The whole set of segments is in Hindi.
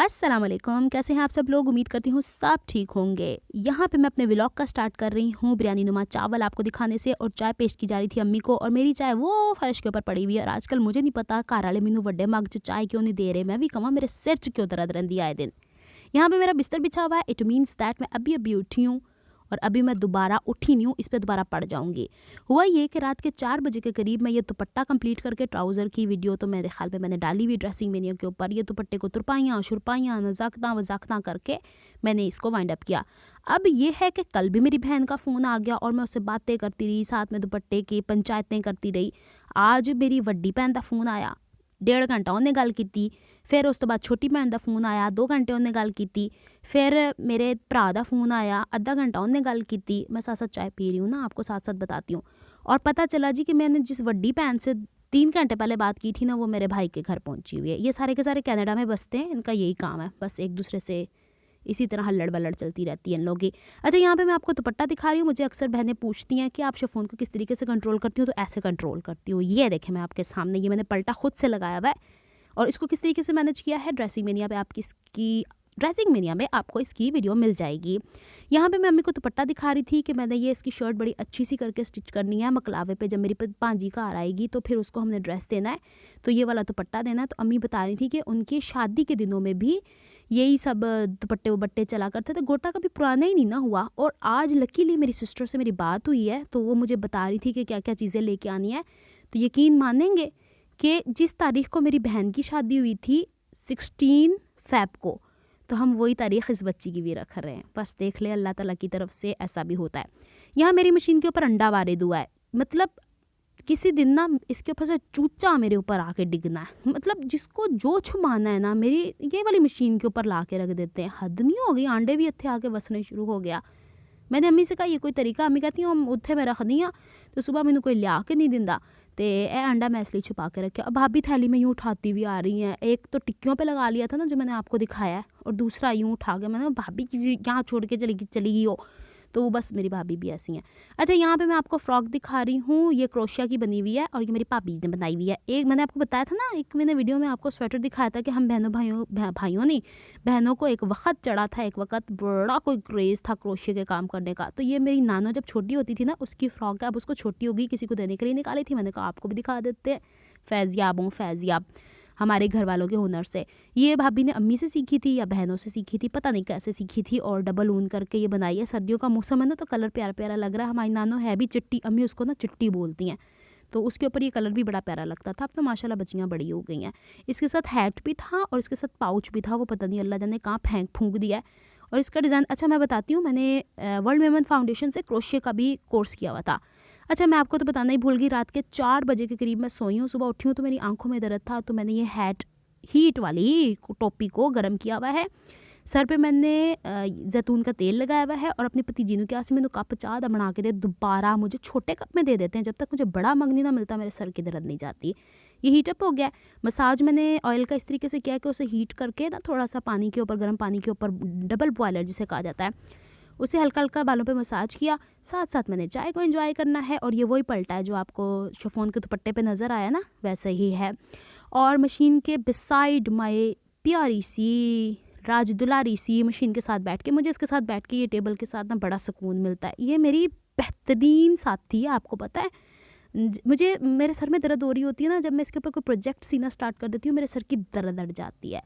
अस्सलाम वालेकुम, कैसे हैं आप सब लोग। उम्मीद करती हूँ सब ठीक होंगे। यहाँ पे मैं अपने व्लॉग का स्टार्ट कर रही हूँ बिरयानी नुमा चावल आपको दिखाने से, और चाय पेश की जा रही थी अम्मी को, और मेरी चाय वो फर्श के ऊपर पड़ी हुई है। और आजकल मुझे नहीं पता घर वाले मैनू वड्डे मग च चाय क्यों नहीं दे रहे। मैं भी कहा मेरे सिर च क्यों दर्द रहती आए दिन। यहाँ पे मेरा बिस्तर बिछा हुआ है। इट मीन्स दैट मैं अभी अभी उठी हूँ, और अभी मैं दोबारा उठी नहीं हूँ, इस पर दोबारा पड़ जाऊँगी। हुआ ये कि रात के 4 बजे के करीब मैं ये दुपट्टा कंप्लीट करके, ट्राउज़र की वीडियो तो मेरे ख्याल में मैंने डाली हुई ड्रेसिंग मेन्यू के ऊपर, ये दुपट्टे को तुरपाइयाँ शुरपाइयाँ नज़ाकता वज़ाकता करके मैंने इसको वाइंड अप किया। अब ये है कि कल भी मेरी बहन का फ़ोन आ गया और मैं उससे बातें करती रही, साथ में दुपट्टे की पंचायतें करती रही। आज मेरी वड्डी भैन का फ़ोन आया, 1.5 घंटा उन्हें गल की। फिर उस तो बाद छोटी भैन का फ़ोन आया, 2 घंटे उन्हें गल की। फिर मेरे भरा का फ़ोन आया, आधा घंटा उन्हें गल की। मैं साथ साथ चाय पी रही हूँ ना, आपको साथ साथ बताती हूँ। और पता चला जी कि मैंने जिस वड्डी भैन से 3 घंटे पहले बात की थी ना, वो मेरे भाई के घर पहुँची हुई है। ये सारे के सारे कनाडा में बसते हैं, इनका यही काम है, बस एक दूसरे से इसी तरह हल्लड़ बल्लड़ चलती रहती है इन लोगों की। अच्छा, यहाँ पे मैं आपको दुपट्टा दिखा रही हूँ। मुझे अक्सर बहनें पूछती हैं कि आप शिफॉन को किस तरीके से कंट्रोल करती हूँ, तो ऐसे कंट्रोल करती हूँ। ये देखें मैं आपके सामने, ये मैंने पलटा खुद से लगाया हुआ है। और इसको किस तरीके से मैनेज किया है, ड्रेसिंग मेनिया पे आपकी इसकी ड्रेसिंग मेनिया में आपको इसकी वीडियो मिल जाएगी। यहाँ पे मैं अम्मी को दुपट्टा दिखा रही थी कि मैंने ये इसकी शर्ट बड़ी अच्छी सी करके स्टिच करनी है मकलावे पे। जब मेरी भांजी घर आएगी तो फिर उसको हमने ड्रेस देना है, तो ये वाला दुपट्टा देना है। तो अम्मी बता रही थी कि उनकी शादी के दिनों में भी यही सब दुपट्टे वपट्टे चला करते थे, गोटा कभी पुराना ही नहीं ना हुआ। और आज लकीली मेरी सिस्टर से मेरी बात हुई है, तो वो मुझे बता रही थी कि क्या क्या चीज़ें लेके आनी है। तो यकीन मानेंगे कि जिस तारीख़ को मेरी बहन की शादी हुई थी 16 फ़ेब को, तो हम वही तारीख़ इस बच्ची की भी रख रहे हैं। बस देख ले, अल्लाह ताला की तरफ से ऐसा भी होता है। यहाँ मेरी मशीन के ऊपर अंडा वारिद हुआ है। मतलब किसी दिन ना इसके ऊपर से चूचा मेरे ऊपर आके डिगना है। मतलब जिसको जो छुमाना है ना, मेरी ये वाली मशीन के ऊपर ला के रख देते हैं। हद नहीं हो गई, आंडे भी इत्थे आके वसने शुरू हो गया। मैंने अम्मी से कहा ये कोई तरीका, अम्मी कहती हूँ उत्थे मैं रख दी हाँ, तो सुबह मैंने कोई लिया के नहीं दिंदा, तो यह अंडा मैं इसलिए छुपा के रखा। अब भाभी थैली में यूँ उठाती हुई आ रही हैं। एक तो टिक्कियों पे लगा लिया था ना जो मैंने आपको दिखाया है, और दूसरा यूँ उठा के मैंने भाभी यहाँ छोड़ के चली गई हो। तो बस मेरी भाभी भी ऐसी हैं। अच्छा, यहाँ पे मैं आपको फ़्रॉक दिखा रही हूँ। ये क्रोशिया की बनी हुई है और ये मेरी भाभी ने बनाई हुई है। एक मैंने आपको बताया था ना, एक मैंने वीडियो में आपको स्वेटर दिखाया था कि हम बहनों को एक वक्त चढ़ा था, एक वक्त बड़ा कोई क्रेज़ था क्रोशिया के काम करने का। तो ये मेरी नानो जब छोटी होती थी ना, उसकी फ़्रॉक है। अब उसको छोटी हो गई, किसी को देने के लिए निकाली थी। मैंने कहा आपको भी दिखा देते हैं। फैज़याब हमारे घर वालों के हुनर से। ये भाभी ने अम्मी से सीखी थी या बहनों से सीखी थी, पता नहीं कैसे सीखी थी, और डबल ऊन करके ये बनाई है। सर्दियों का मौसम है ना, तो कलर प्यारा प्यारा लग रहा है। हमारी नानो है भी चिट्टी, अम्मी उसको ना चिट्टी बोलती हैं, तो उसके ऊपर ये कलर भी बड़ा प्यारा लगता था। अब तो माशाल्लाह बच्चियाँ बड़ी हो गई हैं। इसके साथ हैट भी था और इसके साथ पाउच भी था, वो पता नहीं अल्लाह जाने कहाँ फूंक दिया है। और इसका डिज़ाइन, अच्छा मैं बताती हूँ, मैंने वर्ल्ड वेमन फाउंडेशन से क्रोशिया का भी कोर्स किया हुआ था। अच्छा, मैं आपको तो बताना ही भूल गई, रात के 4 बजे के करीब मैं सोई हूँ। सुबह उठी हूँ तो मेरी आंखों में दर्द था, तो मैंने ये हीट वाली टोपी को गर्म किया हुआ है। सर पे मैंने जैतून का तेल लगाया हुआ है, और अपनी भतीजी ने क्या से मैंने कप चाह दा बना के दे। दोबारा मुझे छोटे कप में दे देते हैं, जब तक मुझे बड़ा मग नहीं ना मिलता मेरे सर की दर्द नहीं जाती। ये हीटअप हो गया। मसाज मैंने ऑयल का इस तरीके से किया कि उसे हीट करके ना थोड़ा सा पानी के ऊपर, गर्म पानी के ऊपर, डबल बॉयलर जिसे कहा जाता है, उसे हल्का हल्का बालों पे मसाज किया। साथ साथ मैंने चाय को एंजॉय करना है। और ये वही पलटा है जो आपको शिफॉन के दुपट्टे पे नज़र आया ना, वैसे ही है। और मशीन के बिसाइड माई प्यारी सी राज दुलारी सी मशीन के साथ बैठ के, मुझे इसके साथ बैठ के ये टेबल के साथ ना बड़ा सुकून मिलता है। ये मेरी बेहतरीन साथी है, आपको पता है। मुझे मेरे सर में दर्द हो रही होती है ना, जब मैं इसके ऊपर कोई प्रोजेक्ट सीना स्टार्ट कर देती हूँ, मेरे सर की दर्द अड़ जाती है।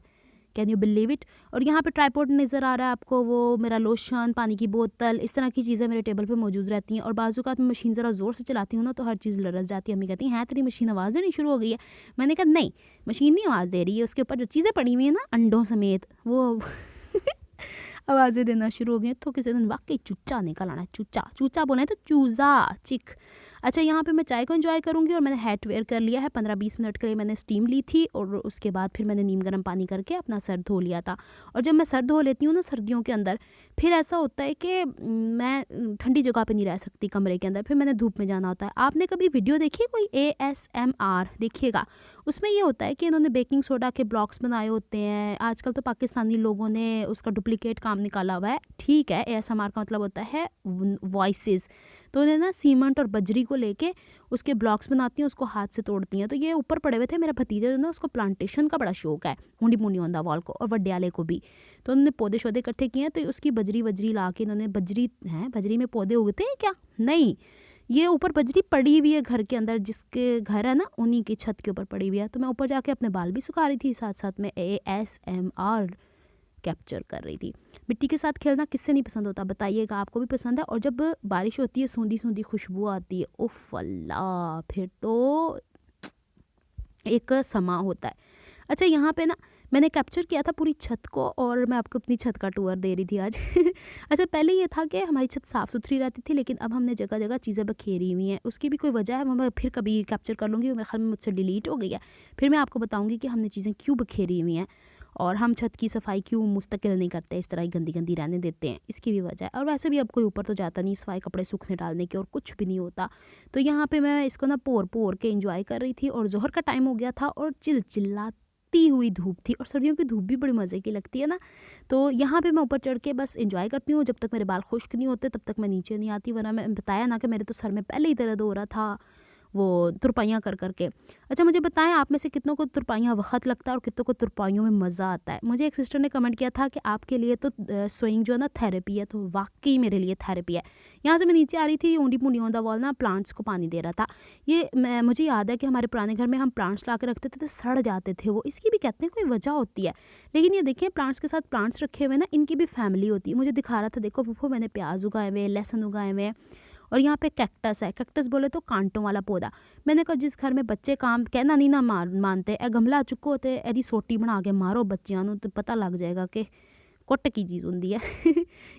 Can you believe it. और यहाँ पे ट्राइपॉड नज़र आ रहा है आपको, वो मेरा लोशन, पानी की बोतल, इस तरह की चीज़ें मेरे टेबल पे मौजूद रहती हैं। और बाजू का मैं मशीन ज़रा ज़ोर से चलाती हूँ ना, तो हर चीज़ लरस जाती है। अम्मी कहती हैं तेरी मशीन आवाज़ देनी शुरू हो गई है। मैंने कहा नहीं, मशीन नहीं आवाज़ दे रही है, उसके ऊपर जो चीज़ें पड़ी हुई हैं ना अंडों समेत, वो आवाज़ें देना शुरू हो गई। तो किसी दिन वाकई चूचा निकल आना, चूचा बोले तो चूज़ा चिक। अच्छा, यहाँ पे मैं चाय को एंजॉय करूँगी, और मैंने हैट वेयर कर लिया है। 15-20 मिनट के लिए मैंने स्टीम ली थी, और उसके बाद फिर मैंने नीम गर्म पानी करके अपना सर धो लिया था। और जब मैं सर धो लेती हूँ ना सर्दियों के अंदर, फिर ऐसा होता है कि मैं ठंडी जगह पे नहीं रह सकती कमरे के अंदर, फिर मैंने धूप में जाना होता है। आपने कभी वीडियो देखी कोई ASMR, देखिएगा, उसमें ये होता है कि इन्होंने बेकिंग सोडा के ब्लॉक्स बनाए होते हैं। आजकल तो पाकिस्तानी लोगों ने उसका डुप्लीकेट काम निकाला हुआ है। ठीक है, ASMR का मतलब होता है वॉइसेस। तो उन्हें ना सीमेंट और बजरी को लेके उसके ब्लॉक्स बनाती हैं, उसको हाथ से तोड़ती हैं। तो ये ऊपर पड़े हुए थे। मेरा भतीजा जो ना उसको प्लांटेशन का बड़ा शौक है, ऊंडी पूंडी औंदा वाल को और वड्याले को भी। तो उन्होंने पौधे शौधे इकट्ठे किए हैं। तो उसकी बजरी वजरी ला के इन्होंने बजरी में पौधे उगते हैं क्या? नहीं, ये ऊपर बजरी पड़ी हुई है घर के अंदर, जिसके घर है ना उन्हीं की छत के ऊपर पड़ी हुई है। तो मैं ऊपर जाके अपने बाल भी सुखा रही थी, साथ साथ में ASMR कैप्चर कर रही थी। मिट्टी के साथ खेलना किससे नहीं पसंद होता, बताइएगा, आपको भी पसंद है? और जब बारिश होती है, सूंधी सूंधी खुशबू आती है, उफ अल्लाह, फिर तो एक समा होता है। अच्छा, यहाँ पे ना मैंने कैप्चर किया था पूरी छत को, और मैं आपको अपनी छत का टूर दे रही थी आज। अच्छा, पहले ये था कि हमारी छत साफ़ सुथरी रहती थी, लेकिन अब हमने जगह जगह चीज़ें बखेरी हुई हैं। उसकी भी कोई वजह है, मैं फिर कभी कैप्चर कर लूँगी, मेरे ख्याल में मुझसे डिलीट हो गई है। फिर मैं आपको बताऊँगी कि हमने चीज़ें क्यों बखेरी हुई हैं और हम छत की सफाई क्यों मुस्तकिल नहीं करते, इस तरह ही गंदी गंदी रहने देते हैं, इसकी भी वजह है। और वैसे भी अब कोई ऊपर तो जाता नहीं सफाई कपड़े सूखने डालने के, और कुछ भी नहीं होता। तो यहाँ पे मैं इसको ना पोर के एंजॉय कर रही थी, और जोहर का टाइम हो गया था और चिल्लाती हुई धूप थी, और सर्दियों की धूप भी बड़ी मज़े की लगती है ना। तो यहाँ पे मैं ऊपर चढ़ के बस एंजॉय करती हूँ। जब तक मेरे बाल खुश्क नहीं होते तब तक मैं नीचे नहीं आती, वरना मैं बताया ना कि मेरे तो सर में पहले ही दर्द हो रहा था वो तुरपाइयाँ कर करके। अच्छा, मुझे बताएं आप में से कितनों को तुरपाइयाँ वक़्त लगता है और कितनों को तुरपाइयों में मज़ा आता है। मुझे एक सिस्टर ने कमेंट किया था कि आपके लिए तो सोइंग जो है ना थेरेपी है, तो वाकई मेरे लिए थेरेपी है। यहाँ से मैं नीचे आ रही थी, ऊँडी पूंडी औंधा वाल ना प्लांट्स को पानी दे रहा था। ये मुझे याद है कि हमारे पुराने घर में हम प्लांट्स ला के रखते थे तो सड़ जाते थे वो, इसकी भी कहते हैं कोई वजह होती है। लेकिन ये देखिए, प्लांट्स के साथ प्लांट्स रखे हुए ना, इनकी भी फैमिली होती है। मुझे दिखा रहा था, देखो फूफो मैंने प्याज उगाए हुए, लहसुन उगाए हुए, और यहाँ पे कैक्टस है। कैक्टस बोले तो कांटों वाला पौधा। मैंने कहा जिस घर में बच्चे काम कहना नहीं ना मानते, ए गमला चुको होते एदी सोटी बना के मारो बच्चियां नूं, तो पता लग जाएगा कि कुट की चीज़ होती है।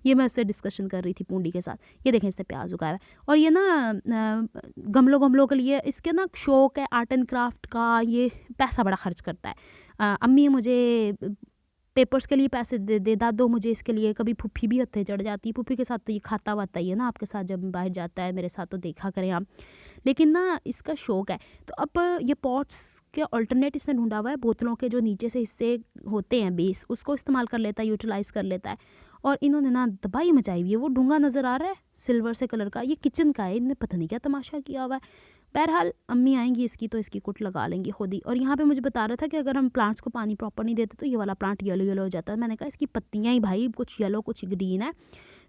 ये मैं उससे डिस्कशन कर रही थी पूंडी के साथ। ये देखें, इससे प्याज उगाया है, और ये ना गमलों के लिए इसके ना शौक है आर्ट एंड क्राफ्ट का, ये पैसा बड़ा खर्च करता है। अम्मी मुझे पेपर्स के लिए पैसे दे दादो मुझे इसके लिए, कभी फुफ्फी भी हत्थे चढ़ जाती है। फुफ्फी के साथ तो ये खाता वाता ही है ना, आपके साथ जब बाहर जाता है, मेरे साथ तो देखा करें आप। लेकिन ना इसका शौक है। तो अब ये पॉट्स के अल्टरनेट इसने ढूंढा हुआ है, बोतलों के जो नीचे से हिस्से होते हैं बेस, उसको इस्तेमाल कर लेता है, यूटिलाइज़ कर लेता है। और इन्होंने ना तबाही मचाई हुई है। वो डूंगा नज़र आ रहा है सिल्वर से कलर का, ये किचन का है, इन्हें पता नहीं क्या तमाशा किया हुआ है। बहरहाल अम्मी आएंगी इसकी तो इसकी कुट लगा लेंगी खुद ही। और यहाँ पे मुझे बता रहा था कि अगर हम प्लांट्स को पानी प्रॉपर नहीं देते तो ये वाला प्लांट येलो हो जाता है। मैंने कहा इसकी पत्तियाँ ही भाई कुछ येलो कुछ ग्रीन है,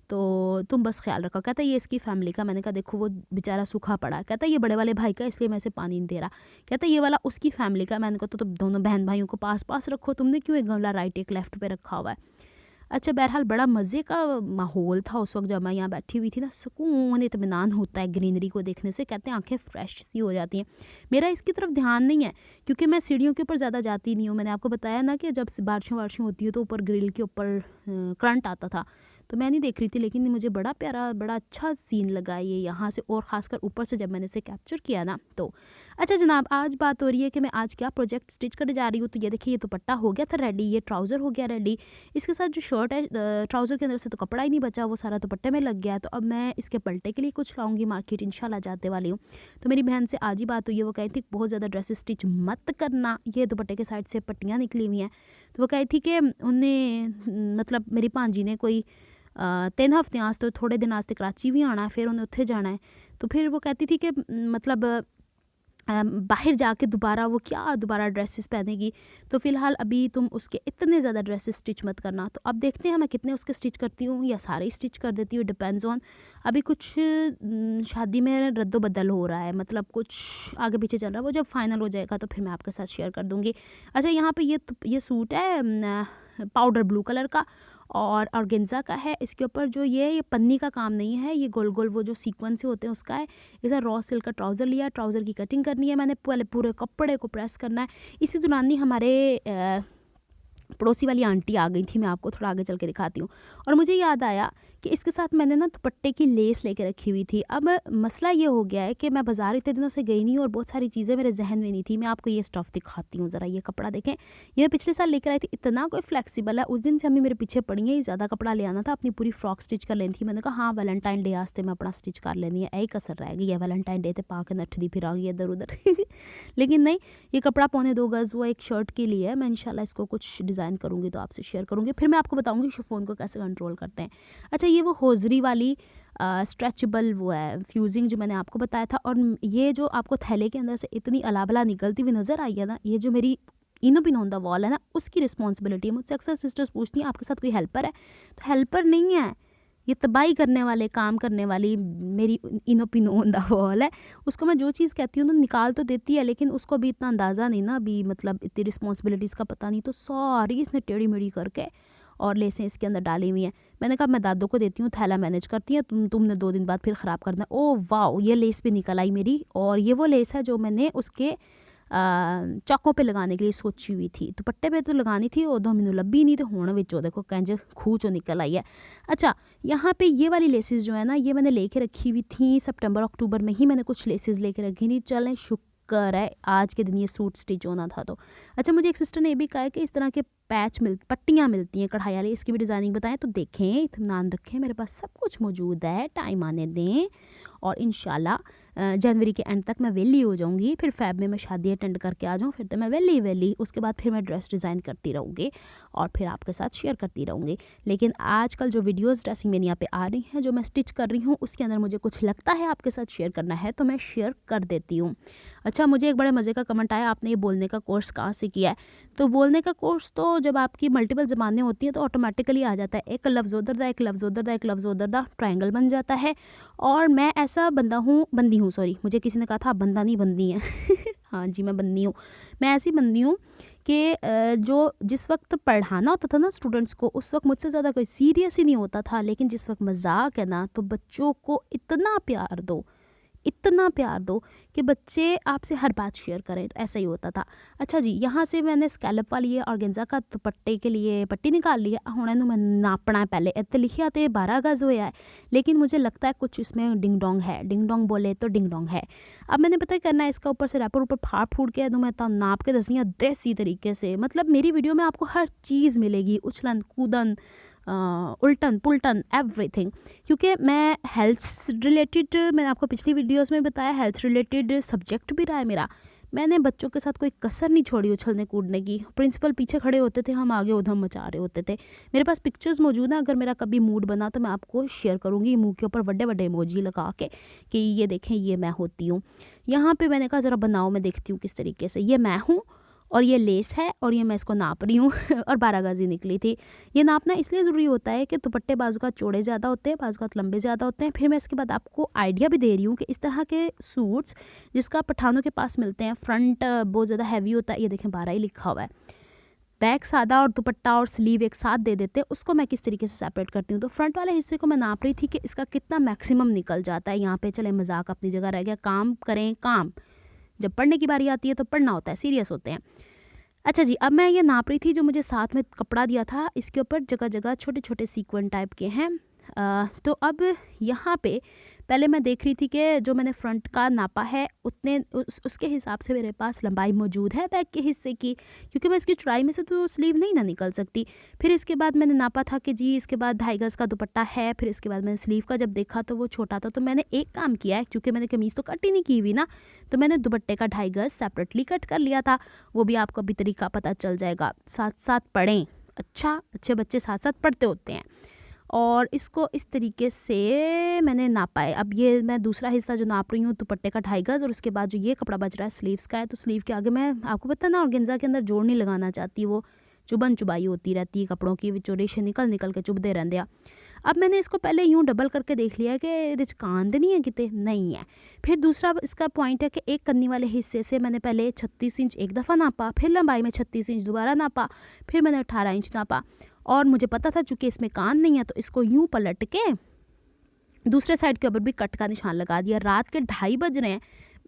तो तुम बस ख्याल रखो। कहता है ये इसकी फैमिली का। मैंने कहा देखो वो बेचारा सूखा पड़ा है। कहता है ये बड़े वाले भाई का, इसलिए मैं इसे पानी नहीं दे रहा। कहता है ये वाला उसकी फैमिली का। मैंने कहा तो तुम दोनों बहन भाइयों को पास पास रखो, तुमने क्यों एक गमला राइट एक लेफ्ट पे रखा हुआ है। अच्छा, बहरहाल बड़ा मज़े का माहौल था उस वक्त जब मैं यहाँ बैठी हुई थी ना। सुकून इत्मीनान होता है ग्रीनरी को देखने से, कहते हैं आंखें फ्रेश सी हो जाती हैं। मेरा इसकी तरफ ध्यान नहीं है क्योंकि मैं सीढ़ियों के ऊपर ज़्यादा जाती नहीं हूँ। मैंने आपको बताया ना कि जब बारिशें होती है तो ऊपर ग्रिल के ऊपर करंट आता था, तो मैं नहीं देख रही थी। लेकिन मुझे बड़ा प्यारा बड़ा अच्छा सीन लगा ये यहाँ से, और ख़ासकर ऊपर से जब मैंने इसे कैप्चर किया ना। तो अच्छा जनाब, आज बात हो रही है कि मैं आज क्या प्रोजेक्ट स्टिच करने जा रही हूँ। तो ये देखिए, ये दुपट्टा हो गया था रेडी, ये ट्राउज़र हो गया रेडी। इसके साथ जो शर्ट है, ट्राउज़र के अंदर से तो कपड़ा ही नहीं बचा, वो सारा दुपट्टे में लग गया। तो अब मैं इसके पलटे के लिए कुछ लाऊंगी मार्केट, इंशाल्लाह जाते वाली हूँ। तो मेरी बहन से आज ही बात हुई है, वो कही थी बहुत ज़्यादा ड्रेसेस स्टिच मत करना, ये दुपट्टे के साइड से पट्टियाँ निकली हुई हैं। तो वो कही थी कि उन्हें मतलब मेरी भांजी ने कोई 3 हफ्ते आज तो थोड़े दिन आस्ते कराची भी आना है, फिर उन्हें उत्थे जाना है। तो फिर वो कहती थी कि मतलब बाहर जाके दोबारा ड्रेसेस पहनेगी। तो फ़िलहाल अभी तुम उसके इतने ज़्यादा ड्रेसेस स्टिच मत करना। तो अब देखते हैं मैं कितने उसके स्टिच करती हूँ या सारे स्टिच कर देती हूँ, डिपेंड्स ऑन। अभी कुछ शादी में रद्दो बदल हो रहा है, मतलब कुछ आगे पीछे चल रहा है। वो जब फाइनल हो जाएगा तो फिर मैं आपके साथ शेयर कर दूँगी। अच्छा, यहाँ पे ये सूट है पाउडर ब्लू कलर का और ऑर्गेन्जा का है। इसके ऊपर जो ये पन्नी का काम नहीं है, ये गोल गोल वो जो सीक्वेंस से होते हैं उसका है। इसे रॉ सिल्क का ट्राउज़र लिया, ट्राउज़र की कटिंग करनी है मैंने, पहले पूरे कपड़े को प्रेस करना है। इसी दौरान ही हमारे पड़ोसी वाली आंटी आ गई थी, मैं आपको थोड़ा आगे चल के दिखाती हूँ। और मुझे याद आया कि इसके साथ मैंने ना दुपट्टे की लेस लेके रखी हुई थी। अब मसला ये हो गया है कि मैं बाज़ार इतने दिनों से गई नहीं और बहुत सारी चीज़ें मेरे जहन में नहीं थी। मैं आपको ये स्टफ़ दिखाती हूँ ज़रा, ये कपड़ा देखें, ये मैं पिछले साल लेकर आई थी। इतना कोई फ्लेक्सिबल है, उस दिन से अम्मी मेरे पीछे पड़ी है, ज़्यादा कपड़ा ले आना था, अपनी पूरी फ्रॉक स्टिच कर लेनी थी। मैंने कहा हाँ वैलेंटाइन डे आस्ते मैं अपना स्टिच कर लेनी है, यही कसर रह गई है, वैलेंटाइन डे तो पा के नठदी फिर आ गई इधर उधर। लेकिन नहीं, ये कपड़ा 2.25 गज़ वो एक शर्ट के लिए है। मैं इंशाल्लाह इसको कुछ डिज़ाइन करूँगी तो आपसे शेयर करूँगी, फिर मैं आपको बताऊँगी शिफॉन को कैसे कंट्रोल करते हैं। अच्छा, ये वो होजरी वाली स्ट्रेचेबल वो है फ्यूजिंग जो मैंने आपको बताया था। और ये जो आपको थैले के अंदर से इतनी अलाबला निकलती हुई नज़र आई है ना, ये जो मेरी इनो पिन ऑन द वॉल है ना, उसकी रिस्पॉन्सिबिलिटी है। मुझसे अक्सर सिस्टर्स पूछती हैं आपके साथ कोई हेल्पर है, तो हेल्पर नहीं है, ये तबाही करने वाले काम करने वाली मेरी इनो पिन ऑन द वॉल है। उसको मैं जो चीज़ कहती हूँ तो निकाल तो देती है, लेकिन उसको भी इतना अंदाज़ा नहीं ना, अभी मतलब इतनी रिस्पॉन्सिबिलिटीज़ का पता नहीं, तो सारी इसने टेढ़ी मेढ़ी करके और लेसें इसके अंदर डाली हुई हैं। मैंने कहा मैं दादू को देती हूँ, थैला मैनेज करती है, तुमने 2 दिन बाद फिर ख़राब करना। ओ वाह, ये लेस भी निकल आई मेरी, और ये वो लेस है जो मैंने उसके चाकों पे लगाने के लिए सोची हुई थी। दुपट्टे पे तो लगानी थी, उदों मैनू लभी नहीं, तो हुण विचों देखो कंज खूह चों निकल आई है। अच्छा, यहाँ पे ये वाली लेसेस जो है ना, ये मैंने लेके रखी हुई थी सितंबर अक्टूबर में ही मैंने कुछ लेसेस लेके रखी थी। चलें शुक्र है आज के दिन ये सूट स्टिच होना था। तो अच्छा, मुझे एक सिस्टर ने ये भी कहा है कि इस तरह के पट्टियाँ मिलती हैं कढ़ाई वाली, इसकी भी डिज़ाइनिंग बताएं। तो देखें, इत्मीनान रखें, मेरे पास सब कुछ मौजूद है, टाइम आने दें और इंशाल्लाह जनवरी के एंड तक मैं वेली हो जाऊंगी। फिर फ़ैब में मैं शादी अटेंड करके आ जाऊँ, फिर तो मैं वेली उसके बाद फिर मैं ड्रेस डिज़ाइन करती रहूँगी और फिर आपके साथ शेयर करती रहूँगी। लेकिन आजकल जो वीडियोस ड्रेसिंग मेरी यहाँ पे आ रही हैं, जो मैं स्टिच कर रही हूँ, उसके अंदर मुझे कुछ लगता है आपके साथ शेयर करना है तो मैं शेयर कर देती हूँ। अच्छा, मुझे एक बड़े मज़े का कमेंट आया, आपने ये बोलने का कोर्स कहाँ से किया है? तो बोलने का कोर्स तो जब आपकी मल्टीपल ज़बानें होती हैं तो ऑटोमेटिकली आ जाता है। एक लफ्ज़ उधर दा, एक लफ्ज़ उधर दा, एक लफ्ज़ उधर दा, ट्रायंगल बन जाता है। और मैं ऐसा बंदी हूँ, सॉरी, मुझे किसी ने कहा था आप बंदा नहीं बंदी हैं हाँ जी, मैं बंदी हूँ। मैं ऐसी बंदी हूँ कि जो जिस वक्त पढ़ाना होता था ना स्टूडेंट्स को, उस वक्त मुझसे ज़्यादा कोई सीरियस ही नहीं होता था, लेकिन जिस वक्त मजाक है ना, तो बच्चों को इतना प्यार दो कि बच्चे आपसे हर बात शेयर करें, तो ऐसा ही होता था। अच्छा जी, यहाँ से मैंने स्कैलप वाली है ऑर्गेन्जा का दुपट्टे के लिए पट्टी निकाल ली है। हुण इहनूं मैं नापना है, पहले इत्ते लिखिया तो 12 गज होया है, लेकिन मुझे लगता है कुछ इसमें डिंग डोंग है, डिंग डोंग बोले तो डिंग डोंग है। अब मैंने पता करना है, इसका ऊपर से रैपर ऊपर फाड़ फूड़ के मैं नाप के दसनी देसी तरीके से। मतलब मेरी वीडियो में आपको हर चीज़ मिलेगी, उछलन कूदन, उल्टन पुल्टन, एवरीथिंग, क्योंकि मैं हेल्थ रिलेटेड, मैंने आपको पिछली वीडियोस में बताया, हेल्थ रिलेटेड सब्जेक्ट भी रहा है मेरा। मैंने बच्चों के साथ कोई कसर नहीं छोड़ी उछलने कूदने की। प्रिंसिपल पीछे खड़े होते थे, हम आगे उधम मचा रहे होते थे। मेरे पास पिक्चर्स मौजूद हैं, अगर मेरा कभी मूड बना तो मैं आपको शेयर करूँगी, मुँह के ऊपर बड़े बड़े इमोजी लगा के कि ये देखें ये मैं होती हूँ। यहाँ पर मैंने कहा ज़रा बनाओ, मैं देखती हूँ किस तरीके से। ये मैं हूँ और ये लेस है और ये मैं इसको नाप रही हूँ और 12 गज निकली थी। ये नापना इसलिए ज़रूरी होता है कि दुपट्टे बाजू का चौड़े ज़्यादा होते हैं, बाजू का लंबे ज़्यादा होते हैं। फिर मैं इसके बाद आपको आइडिया भी दे रही हूँ कि इस तरह के सूट्स जिसका पठानों के पास मिलते हैं, फ्रंट बहुत ज़्यादा हैवी होता है, ये देखें 12 ही लिखा हुआ है, बैक सादा और दुपट्टा और स्लीव एक साथ दे देते हैं, उसको मैं किस तरीके से सेपरेट करती हूँ। तो फ्रंट वाले हिस्से को मैं नाप रही थी कि इसका कितना मैक्सिमम निकल जाता है। यहाँ पे चले मजाक अपनी जगह रह गया, काम करें काम, जब पढ़ने की बारी आती है तो पढ़ना होता है, सीरियस होते हैं। अच्छा जी, अब मैं ये नाप रही थी, जो मुझे साथ में कपड़ा दिया था इसके ऊपर जगह जगह छोटे छोटे सीक्वेंस टाइप के हैं। तो अब यहाँ पे पहले मैं देख रही थी कि जो मैंने फ्रंट का नापा है उतने उसके हिसाब से मेरे पास लंबाई मौजूद है बैक के हिस्से की, क्योंकि मैं इसकी चौड़ाई में से तो स्लीव नहीं ना निकल सकती। फिर इसके बाद मैंने नापा था कि जी इसके बाद 2.5 गज का दुपट्टा है। फिर इसके बाद मैंने स्लीव का जब देखा तो वो छोटा था, तो मैंने एक काम किया है, क्योंकि मैंने कमीज़ तो कट ही नहीं की हुई ना, तो मैंने दुपट्टे का 2.5 गज सेपरेटली कट कर लिया था। वो भी आपको अभी तरीका पता चल जाएगा, साथ साथ पढ़ें। अच्छे बच्चे साथ साथ पढ़ते होते हैं। और इसको इस तरीके से मैंने नापा है। अब ये मैं दूसरा हिस्सा जो नाप रही हूँ दुपट्टे का 2.5 गज, और उसके बाद जो ये कपड़ा बच रहा है स्लीव्स का है, तो स्लीव के आगे मैं आपको पता ना ऑर्गेन्जा के अंदर जोड़ नहीं लगाना चाहती, वो चुभन चुबाई होती रहती है कपड़ों की, विचों रेशे निकल के चुभते रहते हैं। अब मैंने इसको पहले यूँ डबल करके देख लिया कि ये कांद नहीं है, कितने नहीं है। फिर दूसरा इसका पॉइंट है कि एक कन्नी वाले हिस्से से मैंने पहले 36 इंच एक दफ़ा नापा, फिर लंबाई में 36 इंच दोबारा नापा, फिर मैंने 18 इंच नापा। और मुझे पता था चूँकि इसमें कान नहीं है, तो इसको यूँ पलट के दूसरे साइड के ऊपर भी कट का निशान लगा दिया। रात के 2:30 बज रहे हैं।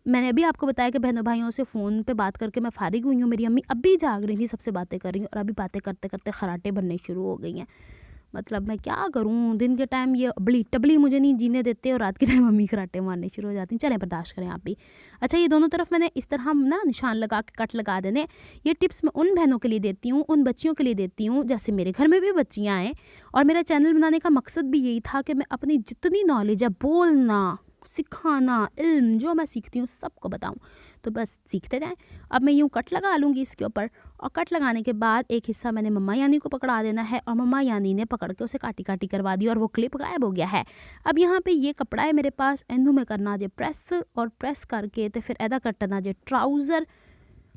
मैंने अभी आपको बताया कि बहनों भाइयों से फ़ोन पे बात करके मैं फारिग हुई हूँ। मेरी अम्मी अभी जाग रही थी, सबसे बातें कर रही हूँ, और अभी बातें करते करते खराटे बनने शुरू हो गई हैं। मतलब मैं क्या करूँ, दिन के टाइम ये अबली टबली मुझे नहीं जीने देते, और रात के टाइम मम्मी खराटे मारने शुरू हो जाती हैं। चलें बर्दाश्त करें आप भी। अच्छा, ये दोनों तरफ मैंने इस तरह ना निशान लगा के कट लगा देने। ये टिप्स मैं उन बहनों के लिए देती हूँ, उन बच्चियों के लिए देती हूँ, जैसे मेरे घर में भी बच्चियाँ हैं। और मेरा चैनल बनाने का मकसद भी यही था कि मैं अपनी जितनी नॉलेज है, बोलना सिखाना, इल्म जो मैं सीखती हूँ सबको बताऊँ, तो बस सीखते जाएं। अब मैं यूँ कट लगा लूँगी इसके ऊपर, और कट लगाने के बाद एक हिस्सा मैंने मम्मा यानी को पकड़ा देना है, और मम्मा यानी ने पकड़ के उसे काटी काटी करवा दी और वो क्लिप गायब हो गया है। अब यहाँ पे ये कपड़ा है मेरे पास, इंदू में करना जे प्रेस, और प्रेस करके तो फिर ऐदा कटना जे ट्राउज़र।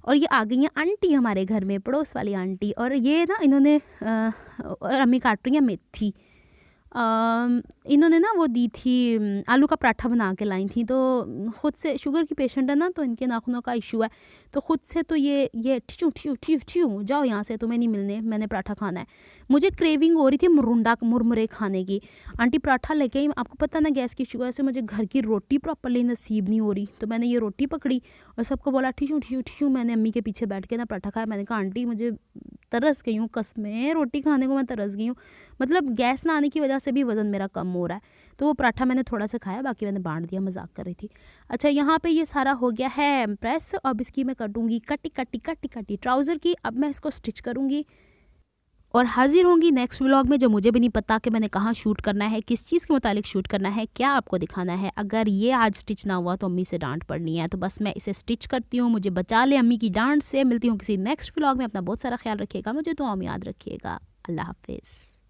और ये आ गई हैं आंटी हमारे घर में, पड़ोस वाली आंटी, और ये ना इन्होंने और अम्मी काट रही हैं मेथी। इन्होंने ना वो दी थी, आलू का पराठा बना के लाई थी। तो ख़ुद से शुगर की पेशेंट है ना, तो इनके नाखूनों का इशू है, तो ख़ुद से तो ये ठिचू ठिचू ठिचू ठिचू जाओ यहाँ से, तुम्हें नहीं मिलने, मैंने पराठा खाना है। मुझे क्रेविंग हो रही थी मुरमुरे खाने की। आंटी पराठा लेके आई, आपको पता ना गैस की शुगर से मुझे घर की रोटी प्रॉपरली नसीब नहीं हो रही, तो मैंने ये रोटी पकड़ी और सबको बोला ठिचू ठिचू ठिचू। मैंने अम्मी के पीछे बैठ के ना पराठा खाया। मैंने कहा आंटी मुझे तरस गई हूँ, कसमें रोटी खाने को मैं तरस गई हूँ, मतलब गैस ना आने की वजह से भी वज़न मेरा कम हो रहा है। तो वो पराठा मैंने थोड़ा सा खाया, बाकी मैंने बांट दिया, मजाक कर रही थी। अच्छा, यहाँ पे ये सारा हो गया है प्रेस। अब इसकी मैं कटूँगी कटी कटी कटी कटी ट्राउज़र की। अब मैं इसको स्टिच करूँगी और हाजिर होंगी नेक्स्ट व्लॉग में, जो मुझे भी नहीं पता कि मैंने कहाँ शूट करना है, किस चीज़ के मुतालिक शूट करना है, क्या आपको दिखाना है। अगर ये आज स्टिच ना हुआ तो अम्मी से डांट पड़नी है, तो बस मैं इसे स्टिच करती हूँ, मुझे बचा ले अम्मी की डांट से। मिलती हूँ किसी नेक्स्ट व्लॉग में, अपना बहुत सारा ख्याल रखिएगा, मुझे दुआ में याद रखिएगा। अल्लाह हाफिज़।